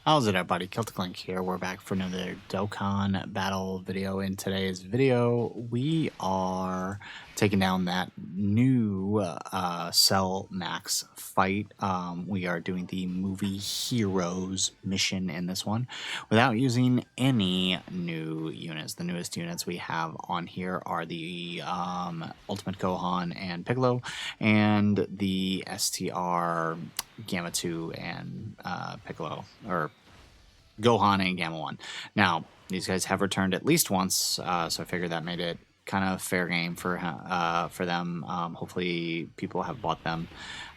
How's it everybody? Celtic Link here. We're back for another Dokkan Battle video. In today's video, we are taking down that new Cell Max fight. We are doing the Movie Heroes mission in this one without using any new units. The newest units we have on here are the Ultimate Gohan and Piccolo and the STR Gamma 2 and Piccolo, or Gohan and Gamma 1. Now, these guys have returned at least once, so I figured that made it kind of fair game for them. Hopefully people have bought them.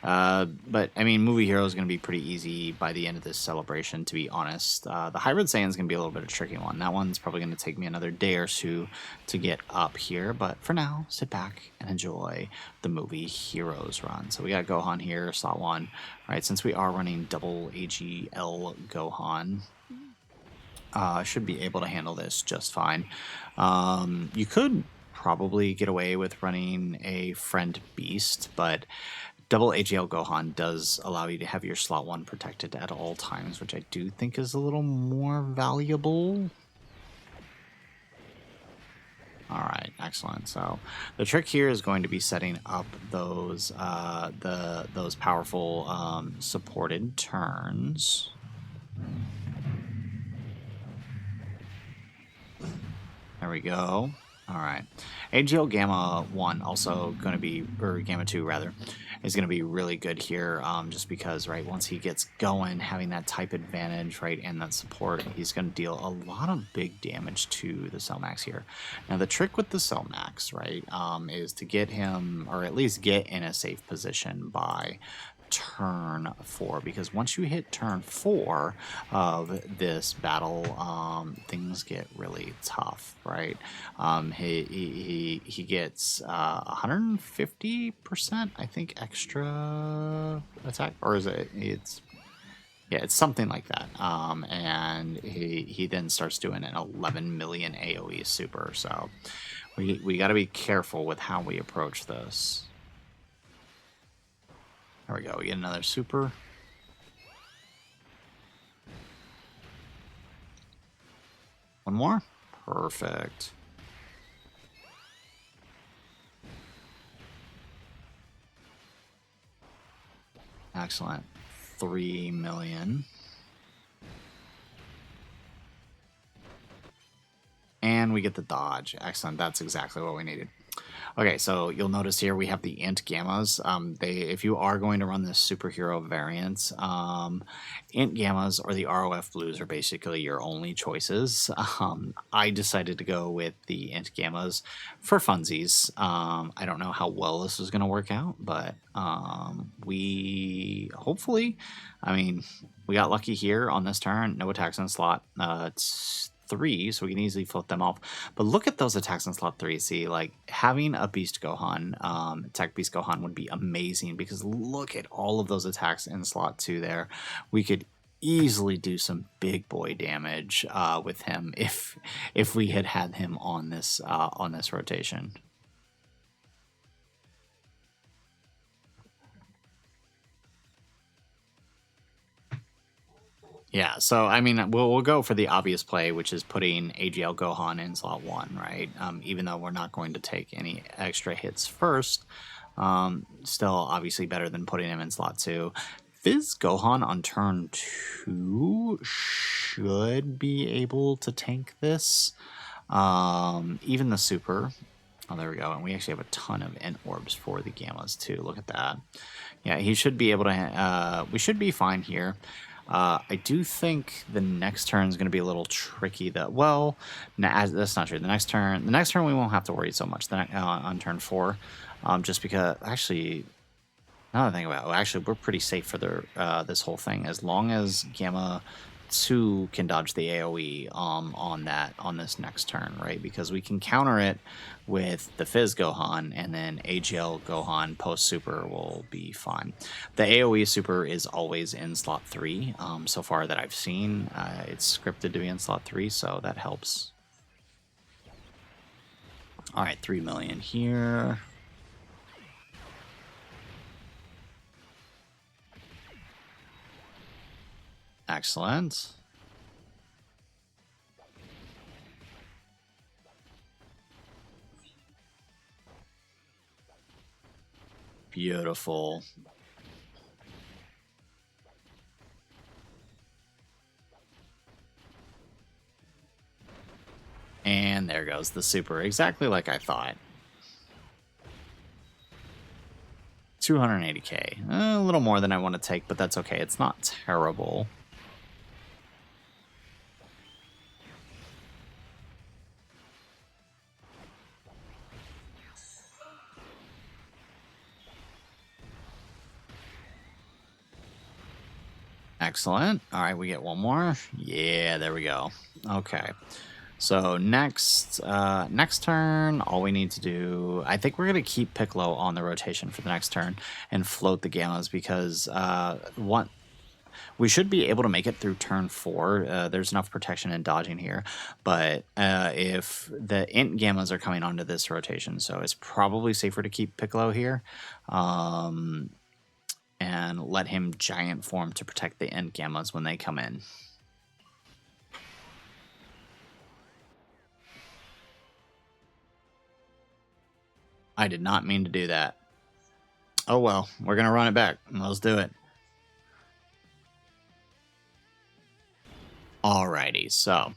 But, I mean, Movie Hero is going to be pretty easy by the end of this celebration, to be honest. The Hybrid Saiyan is going to be a little bit of a tricky one. That one's probably going to take me another day or two to get up here. But for now, sit back and enjoy the Movie Heroes run. So we got Gohan here, slot 1. All right, since we are running double AGL Gohan, should be able to handle this just fine. You could probably get away with running a friend beast, but double AGL Gohan does allow you to have your slot 1 protected at all times, which I do think is a little more valuable. All right, excellent. So the trick here is going to be setting up those those powerful supported turns. There we go. All right. AGL Gamma 1 also going to be, or Gamma 2 rather, is going to be really good here, just because, right, once he gets going, having that type advantage, right, and that support, he's going to deal a lot of big damage to the Cell Max here. Now, the trick with the Cell Max, right, is to get him, or at least get in a safe position by turn 4, because once you hit turn 4 of this battle, things get really tough, right? He gets 150%, I think, extra attack, or is it? It's something like that. And he then starts doing an 11 million AOE super. So we got to be careful with how we approach this. There we go, we get another super. One more? Perfect. Excellent. 3 million. And we get the dodge. Excellent, that's exactly what we needed. Okay, so you'll notice here we have the int gammas. If you are going to run this superhero variant, int gammas or the ROF blues are basically your only choices. I decided to go with the int gammas for funsies. I don't know how well this is going to work out, but we hopefully, I mean, we got lucky here on this turn. No attacks in slot. It's 3, so we can easily float them off. But look at those attacks in slot 3. See, like, having a Beast Gohan, Tech Beast Gohan would be amazing, because look at all of those attacks in slot 2 there. We could easily do some big boy damage with him if we had him on this rotation. Yeah, so I mean, we'll go for the obvious play, which is putting AGL Gohan in slot 1, right? Even though we're not going to take any extra hits first, still obviously better than putting him in slot 2. Fizz Gohan on turn 2 should be able to tank this. Even the super. Oh, there we go. And we actually have a ton of int orbs for the gammas too. Look at that. Yeah, he should be able to. We should be fine here. I do think the next turn is going to be a little tricky. Well, that's not true. The next turn we won't have to worry so much. On turn 4, just because actually, now that I think about it, actually we're pretty safe for this whole thing, as long as Gamma 2 can dodge the AOE on this next turn, right? Because we can counter it with the Fizz Gohan, and then AGL Gohan post super will be fine. The AOE super is always in slot 3. So far that I've seen, it's scripted to be in slot 3, so that helps. All right, 3 million here. Excellent. Beautiful. And there goes the super, exactly like I thought. 280k. A little more than I want to take, but that's okay. It's not terrible. Excellent. All right, we get one more. Yeah, there we go. Okay. So next turn, all we need to do, I think we're gonna keep Piccolo on the rotation for the next turn and float the Gammas because we should be able to make it through turn 4. There's enough protection and dodging here, but if the Int Gammas are coming onto this rotation, so it's probably safer to keep Piccolo here. And let him giant form to protect the Int Gammas when they come in. I did not mean to do that. Oh well, we're going to run it back. Let's do it. Alrighty, so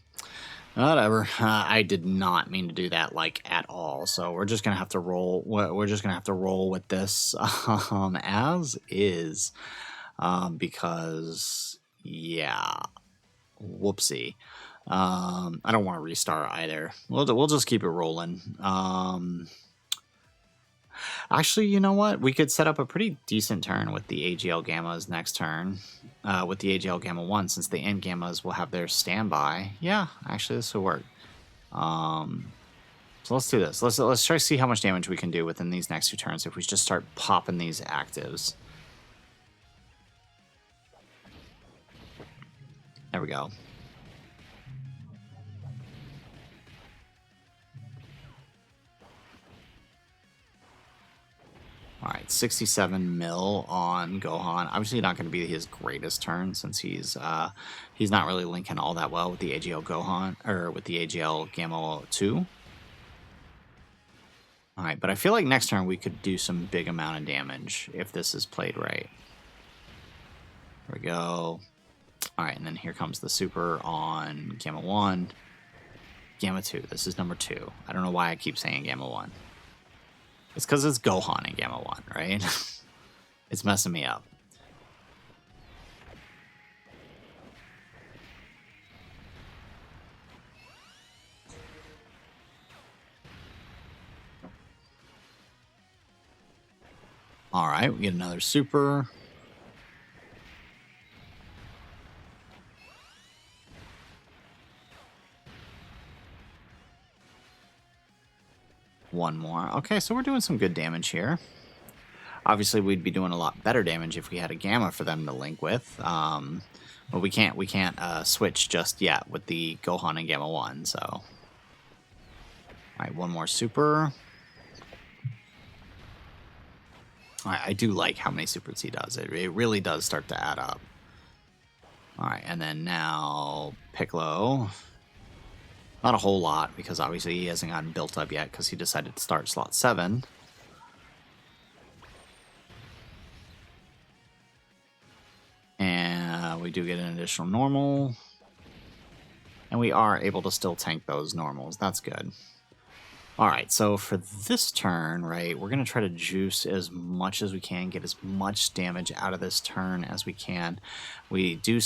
whatever. I did not mean to do that like at all. So we're just gonna have to roll. We're just gonna have to roll with this as is, because yeah, whoopsie. I don't want to restart either. We'll just keep it rolling. Actually, you know what? We could set up a pretty decent turn with the AGL Gammas next turn. With the AGL Gamma 1, since the Int Gammas will have their standby. Yeah, actually, this will work. So let's do this. Let's try to see how much damage we can do within these next 2 turns if we just start popping these actives. There we go. All right, 67 mil on Gohan. Obviously not going to be his greatest turn since he's not really linking all that well with the AGL Gohan, or with the AGL Gamma 2. All right, but I feel like next turn we could do some big amount of damage if this is played right. There we go. All right, and then here comes the super on Gamma 1. Gamma 2. This is number 2. I don't know why I keep saying Gamma 1. It's because it's Gohan in Gamma 1, right? It's messing me up. All right, we get another super. One more. Okay, so we're doing some good damage here. Obviously, we'd be doing a lot better damage if we had a Gamma for them to link with. But we can't switch just yet with the Gohan and Gamma 1, so. All right, one more super. All right, I do like how many supers he does. It really does start to add up. All right, and then now Piccolo. Not a whole lot, because obviously he hasn't gotten built up yet because he decided to start slot 7. And we do get an additional normal. And we are able to still tank those normals. That's good. Alright, so for this turn, right, we're going to try to juice as much as we can, get as much damage out of this turn as we can. We do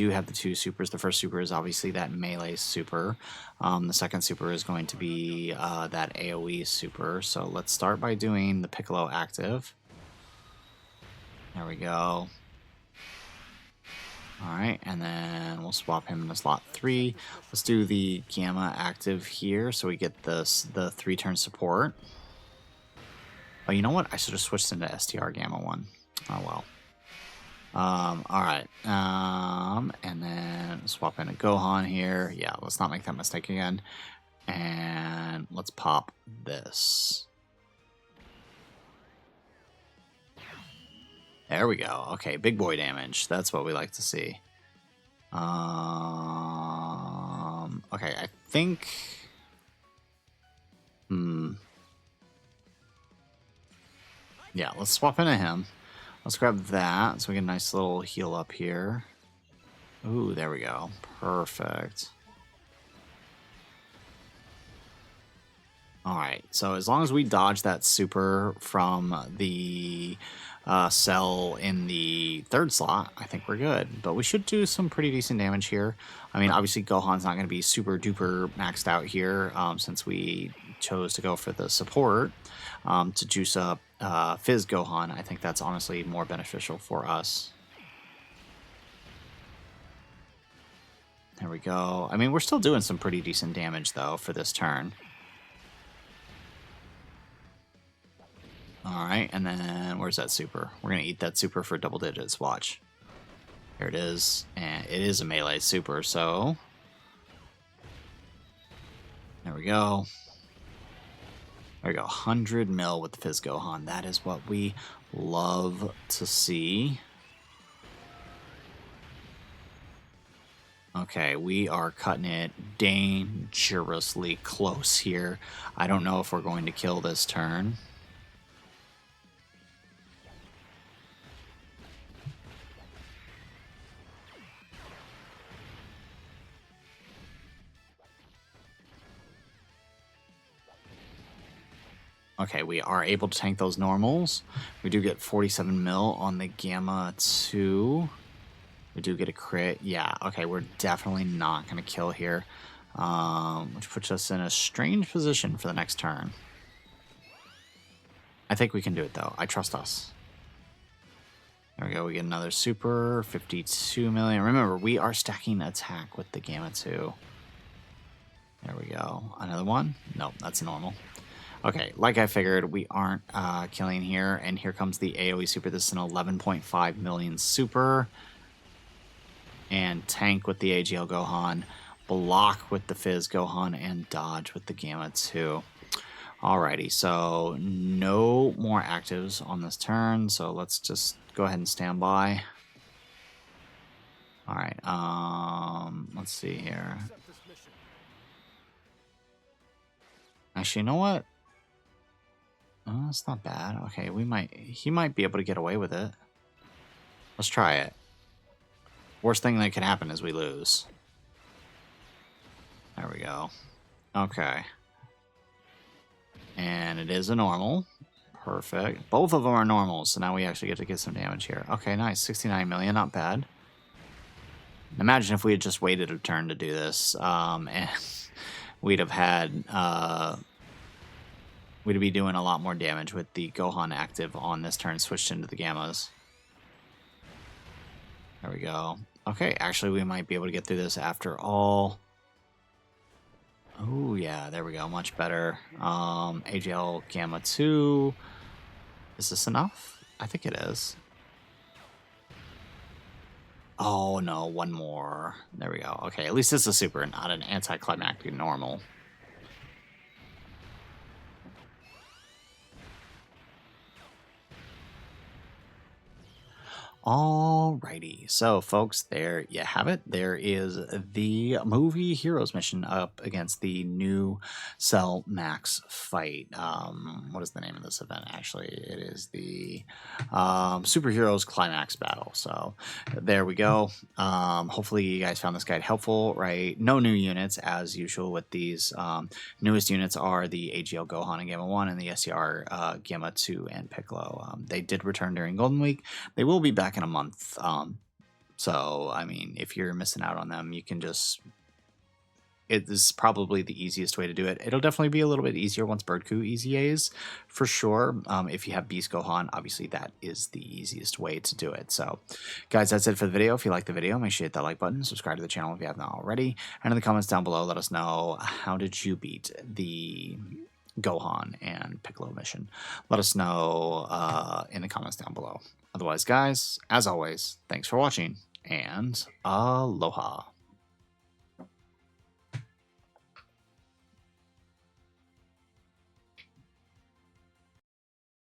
have the 2 supers. The first super is obviously that melee super. The second super is going to be that AoE super. So let's start by doing the Piccolo active. There we go. Alright, and then we'll swap him into slot 3. Let's do the Gamma active here so we get the 3-turn support. Oh, you know what? I should have switched into STR Gamma 1. Oh well. Alright. And then swap into Gohan here. Yeah, let's not make that mistake again. And let's pop this. There we go. Okay, big boy damage. That's what we like to see. Okay, I think... Yeah, let's swap into him. Let's grab that so we get a nice little heal up here. Ooh, there we go. Perfect. Alright, so as long as we dodge that super from the cell in the third slot, I think we're good. But we should do some pretty decent damage here. I mean, obviously Gohan's not going to be super duper maxed out here since we chose to go for the support to juice up Fizz Gohan. I think that's honestly more beneficial for us. There we go. I mean, we're still doing some pretty decent damage, though, for this turn. Alright, and then where's that super? We're going to eat that super for double digits. Watch. Here it is. And it is a melee super, so... There we go. There we go. 100 mil with the Fizz Gohan. That is what we love to see. Okay, we are cutting it dangerously close here. I don't know if we're going to kill this turn. Okay, we are able to tank those normals. We do get 47 mil on the Gamma 2. We do get a crit. Yeah, okay, we're definitely not going to kill here. Which puts us in a strange position for the next turn. I think we can do it, though. I trust us. There we go. We get another super. 52 million. Remember, we are stacking attack with the Gamma 2. There we go. Another one? Nope, that's normal. Okay, like I figured, we aren't killing here. And here comes the AoE super. This is an 11.5 million super. And tank with the AGL Gohan, block with the Fizz Gohan, and dodge with the Gamma 2. Alrighty, so no more actives on this turn, so let's just go ahead and stand by. Alright, let's see here. Actually, you know what? Oh, that's not bad. Okay, he might be able to get away with it. Let's try it. Worst thing that can happen is we lose. There we go. Okay. And it is a normal. Perfect. Both of them are normals, so now we actually get to get some damage here. Okay, nice. 69 million, not bad. Imagine if we had just waited a turn to do this, and we'd have had... we'd be doing a lot more damage with the Gohan active on this turn switched into the Gammas. There we go. Okay, actually we might be able to get through this after all. Oh yeah, there we go, much better. AGL Gamma 2. Is this enough? I think it is. Oh no, one more. There we go. Okay, at least it's a super, not an anticlimactic normal. Alrighty, so folks, there you have it. There is the movie Heroes mission up against the new Cell Max fight. What is the name of this event? Actually, it is the Superheroes Climax Battle. So there we go. Hopefully you guys found this guide helpful, right? No new units as usual with these. Newest units are the AGL Gohan and Gamma 1 and the SCR Gamma 2 and Piccolo. They did return during Golden Week. They will be back in a month. So, I mean, if you're missing out on them, you can just... It is probably the easiest way to do it. It'll definitely be a little bit easier once Birdcoo EZAs, for sure. If you have Beast Gohan, obviously that is the easiest way to do it. So, guys, that's it for the video. If you like the video, make sure you hit that like button. Subscribe to the channel if you haven't already. And in the comments down below, let us know, how did you beat the Gohan and Piccolo mission? Let us know in the comments down below. Otherwise, guys, as always, thanks for watching, and aloha.